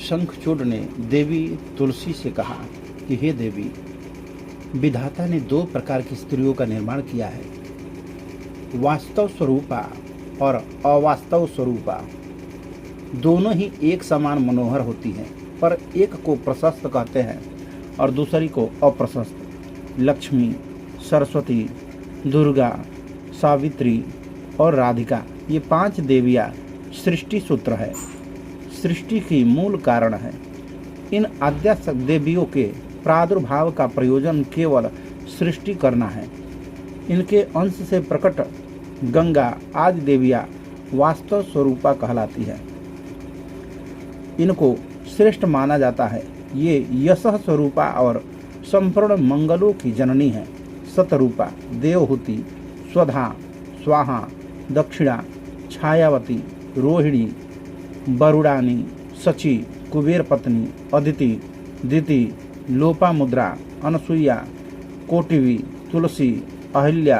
शंखचूड़ ने देवी तुलसी से कहा कि हे देवी, विधाता ने दो प्रकार की स्त्रियों का निर्माण किया है, वास्तव स्वरूपा और अवास्तव स्वरूपा। दोनों ही एक समान मनोहर होती हैं, पर एक को प्रशस्त कहते हैं और दूसरी को अप्रशस्त। लक्ष्मी, सरस्वती, दुर्गा, सावित्री और राधिका, ये 5 देवियाँ सृष्टि सूत्र है, सृष्टि की मूल कारण है। इन आद्या देवियों के प्रादुर्भाव का प्रयोजन केवल सृष्टि करना है। इनके अंश से प्रकट गंगा आदि देवियाँ वास्तव स्वरूपा कहलाती है। इनको श्रेष्ठ माना जाता है। ये यशः स्वरूपा और संपूर्ण मंगलों की जननी है। सतरूपा, देवहूति, स्वधा, स्वाहा, दक्षिणा, छायावती, रोहिणी, बरुडानी, सची, कुबेर पत्नी, अदिति, दिति, लोपामुद्रा, अनसुईया, कोटिवी, तुलसी, अहिल्या,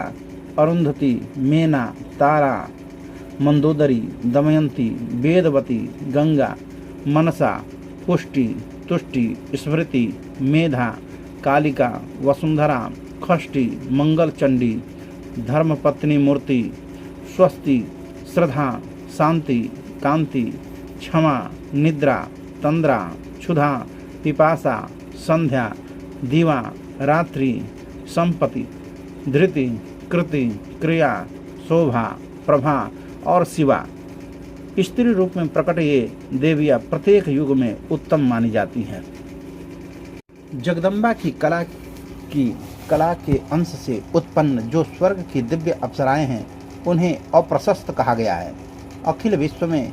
अरुंधति, मेना, तारा, मंदोदरी, दमयंती, वेदवती, गंगा, मनसा, पुष्टि, तुष्टि, स्मृति, मेधा, कालिका, वसुंधरा, खष्टी, मंगलचंडी, धर्मपत्नी मूर्ति, स्वस्ति, श्रद्धा, शांति, कांति, क्षमा, निद्रा, तंद्रा, क्षुधा, पिपासा, संध्या, दीवा, रात्रि, संपत्ति, धृति, कृति, क्रिया, शोभा, प्रभा और शिवा। स्त्री रूप में प्रकट ये देवियाँ प्रत्येक युग में उत्तम मानी जाती हैं। जगदम्बा की कला के अंश से उत्पन्न जो स्वर्ग की दिव्य अप्सराएं हैं, उन्हें अप्रशस्त कहा गया है। अखिल विश्व में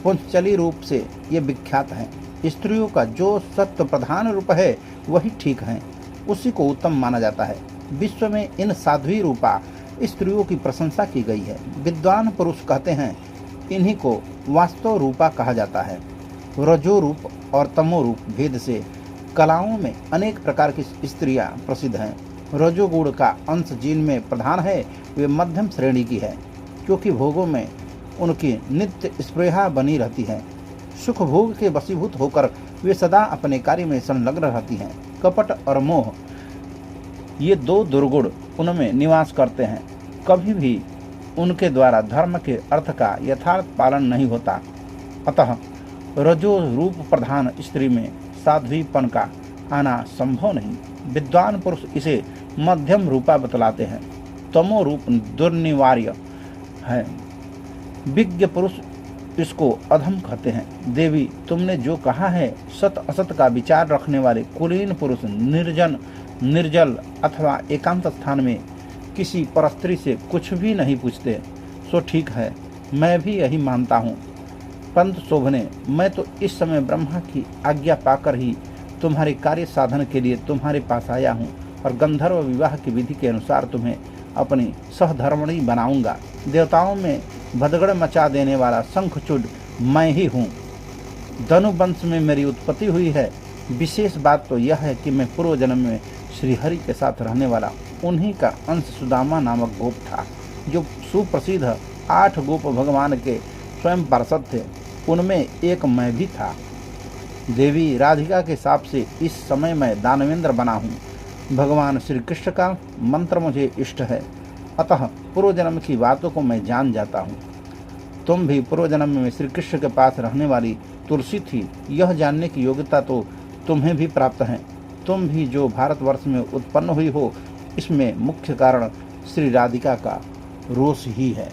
पुंचली रूप से ये विख्यात हैं। स्त्रियों का जो सत्व प्रधान रूप है वही ठीक है, उसी को उत्तम माना जाता है। विश्व में इन साध्वी रूपा स्त्रियों की प्रशंसा की गई है। विद्वान पुरुष कहते हैं इन्हीं को वास्तव रूपा कहा जाता है। रजो रूप और तमो रूप भेद से कलाओं में अनेक प्रकार की स्त्रियां प्रसिद्ध हैं। रजोगुण का अंश जिनमें प्रधान है वे मध्यम श्रेणी की है, क्योंकि भोगों में उनकी नित्य स्पृहा बनी रहती है। सुख भोग के वशीभूत होकर वे सदा अपने कार्य में संलग्न रहती हैं। कपट और मोह, ये 2 दुर्गुण उनमें निवास करते हैं। कभी भी उनके द्वारा धर्म के अर्थ का यथार्थ पालन नहीं होता। अतः रजो रूप प्रधान स्त्री में साध्वीपन का आना संभव नहीं। विद्वान पुरुष इसे मध्यम रूपा बतलाते हैं। तमो रूप दुर्निवार्य है। विज्ञ पुरुष इसको अधम कहते हैं। देवी, तुमने जो कहा है, सत असत का विचार रखने वाले कुलीन पुरुष निर्जन, निर्जल अथवा एकांत स्थान में किसी परस्त्री से कुछ भी नहीं पूछते, सो ठीक है, मैं भी यही मानता हूँ। पंत शोभने, मैं तो इस समय ब्रह्मा की आज्ञा पाकर ही तुम्हारे कार्य साधन के लिए तुम्हारे पास आया हूँ और गंधर्व विवाह की विधि के अनुसार तुम्हें अपनी सहधर्मणी बनाऊंगा। देवताओं में भदगड़ मचा देने वाला शंखचूड़ मैं ही हूँ। धनु वंश में मेरी उत्पत्ति हुई है। विशेष बात तो यह है कि मैं पूर्व जन्म में श्रीहरि के साथ रहने वाला उन्हीं का अंश सुदामा नामक गोप था, जो सुप्रसिद्ध 8 गोप भगवान के स्वयं पार्षद थे। उनमें एक मैं भी था। देवी, राधिका के शाप से इस समय मैं दानवेंद्र बना हूँ। भगवान श्री कृष्ण का मंत्र मुझे इष्ट है, अतः पूर्व जन्म की बातों को मैं जान जाता हूँ। तुम भी पूर्व जन्म में श्री कृष्ण के पास रहने वाली तुलसी थी, यह जानने की योग्यता तो तुम्हें भी प्राप्त है। तुम भी जो भारतवर्ष में उत्पन्न हुई हो, इसमें मुख्य कारण श्री राधिका का रोष ही है।